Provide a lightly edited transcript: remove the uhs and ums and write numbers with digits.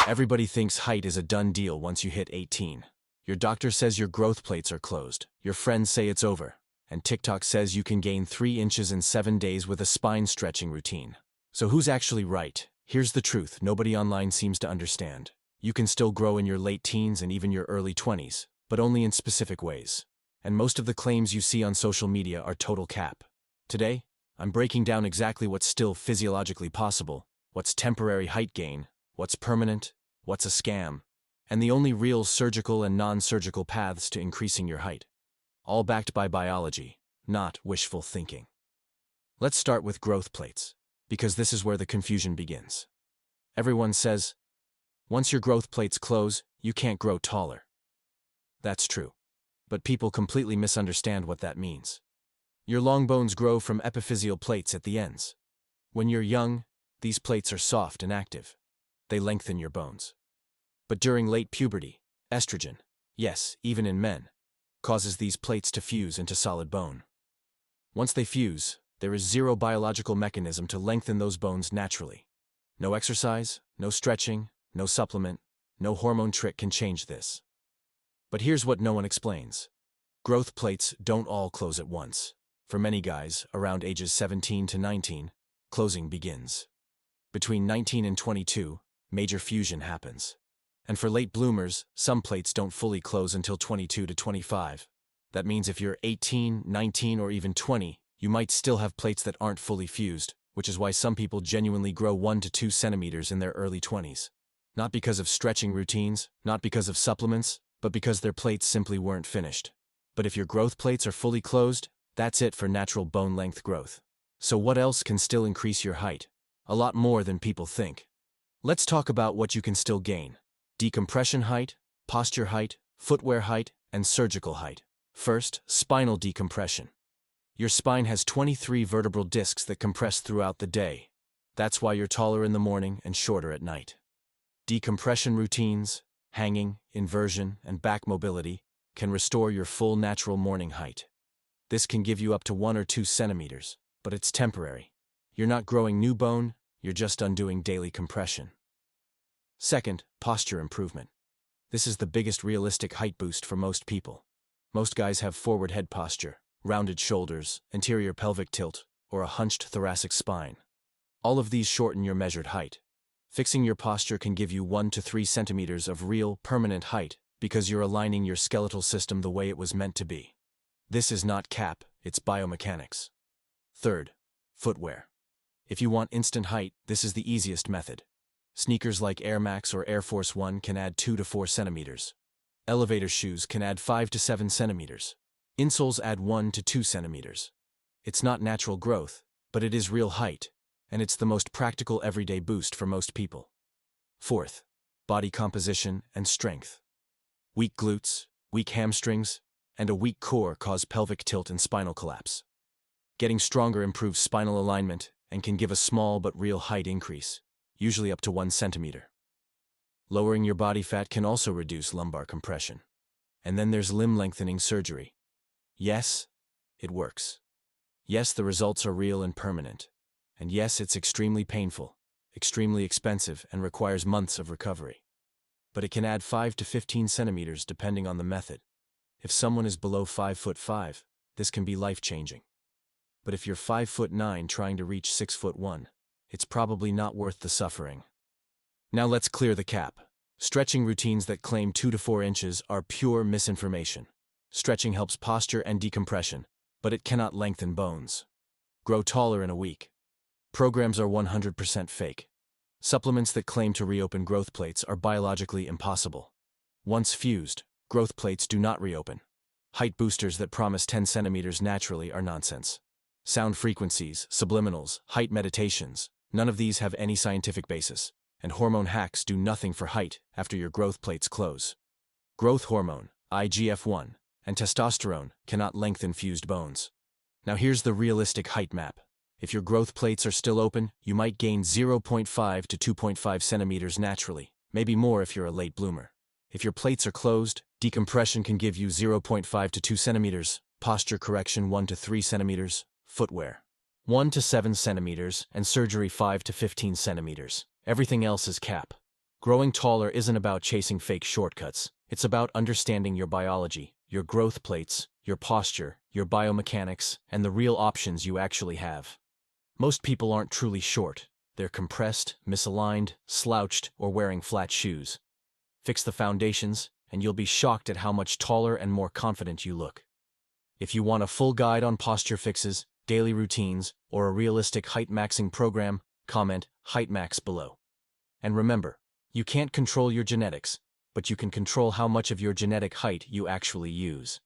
Everybody thinks height is a done deal once you hit 18. Your doctor says your growth plates are closed, your friends say it's over, and TikTok says you can gain 3 inches in 7 days with a spine stretching routine. So who's actually right? Here's the truth nobody online seems to understand. You can still grow in your late teens and even your early 20s, but only in specific ways. And most of the claims you see on social media are total cap. Today, I'm breaking down exactly what's still physiologically possible, what's temporary height gain, what's permanent, what's a scam, and the only real surgical and non-surgical paths to increasing your height. All backed by biology, not wishful thinking. Let's start with growth plates, because this is where the confusion begins. Everyone says, once your growth plates close, you can't grow taller. That's true. But people completely misunderstand what that means. Your long bones grow from epiphyseal plates at the ends. When you're young, these plates are soft and active. They lengthen your bones. But during late puberty, estrogen, yes, even in men, causes these plates to fuse into solid bone. Once they fuse, there is zero biological mechanism to lengthen those bones naturally. No exercise, no stretching, no supplement, no hormone trick can change this. But here's what no one explains. Growth plates don't all close at once. For many guys, around ages 17 to 19, closing begins. Between 19 and 22, major fusion happens. And for late bloomers, some plates don't fully close until 22 to 25. That means if you're 18, 19, or even 20, you might still have plates that aren't fully fused, which is why some people genuinely grow 1 to 2 centimeters in their early 20s. Not because of stretching routines, not because of supplements, but because their plates simply weren't finished. But if your growth plates are fully closed, that's it for natural bone length growth. So what else can still increase your height? A lot more than people think. Let's talk about what you can still gain. Decompression height, posture height, footwear height, and surgical height. First, spinal decompression. Your spine has 23 vertebral discs that compress throughout the day. That's why you're taller in the morning and shorter at night. Decompression routines, hanging, inversion, and back mobility can restore your full natural morning height. This can give you up to 1 or 2 centimeters, but it's temporary. You're not growing new bone, you're just undoing daily compression. Second, posture improvement. This is the biggest realistic height boost for most people. Most guys have forward head posture, rounded shoulders, anterior pelvic tilt, or a hunched thoracic spine. All of these shorten your measured height. Fixing your posture can give you 1 to 3 centimeters of real, permanent height because you're aligning your skeletal system the way it was meant to be. This is not cap, it's biomechanics. Third, footwear. If you want instant height, this is the easiest method. Sneakers like Air Max or Air Force One can add 2 to 4 centimeters. Elevator shoes can add 5 to 7 centimeters. Insoles add 1 to 2 centimeters. It's not natural growth, but it is real height, and it's the most practical everyday boost for most people. Fourth, body composition and strength. Weak glutes, weak hamstrings, and a weak core cause pelvic tilt and spinal collapse. Getting stronger improves spinal alignment and can give a small but real height increase, usually up to 1 centimeter. Lowering your body fat can also reduce lumbar compression. And then there's limb lengthening surgery. Yes, it works. Yes, the results are real and permanent. And yes, it's extremely painful, extremely expensive, and requires months of recovery. But it can add 5 to 15 centimeters depending on the method. If someone is below 5'5", this can be life-changing. But if you're 5'9" trying to reach 6'1", it's probably not worth the suffering. Now let's clear the cap. Stretching routines that claim 2 to 4 inches are pure misinformation. Stretching helps posture and decompression, but it cannot lengthen bones. Grow taller in a week. Programs are 100% fake. Supplements that claim to reopen growth plates are biologically impossible. Once fused, growth plates do not reopen. Height boosters that promise 10 centimeters naturally are nonsense. Sound frequencies, subliminals, height meditations, none of these have any scientific basis, and hormone hacks do nothing for height after your growth plates close. Growth hormone, IGF-1, and testosterone cannot lengthen fused bones. Now here's the realistic height map. If your growth plates are still open, you might gain 0.5 to 2.5 centimeters naturally, maybe more if you're a late bloomer. If your plates are closed, decompression can give you 0.5 to 2 centimeters, posture correction 1 to 3 centimeters, footwear 1 to 7 centimeters, and surgery 5 to 15 centimeters. Everything else is cap. Growing taller isn't about chasing fake shortcuts. It's about understanding your biology, your growth plates, your posture, your biomechanics, and the real options you actually have. Most people aren't truly short. They're compressed, misaligned, slouched, or wearing flat shoes. Fix the foundations, and you'll be shocked at how much taller and more confident you look. If you want a full guide on posture fixes, daily routines, or a realistic height maxing program, comment height max below. And remember, you can't control your genetics, but you can control how much of your genetic height you actually use.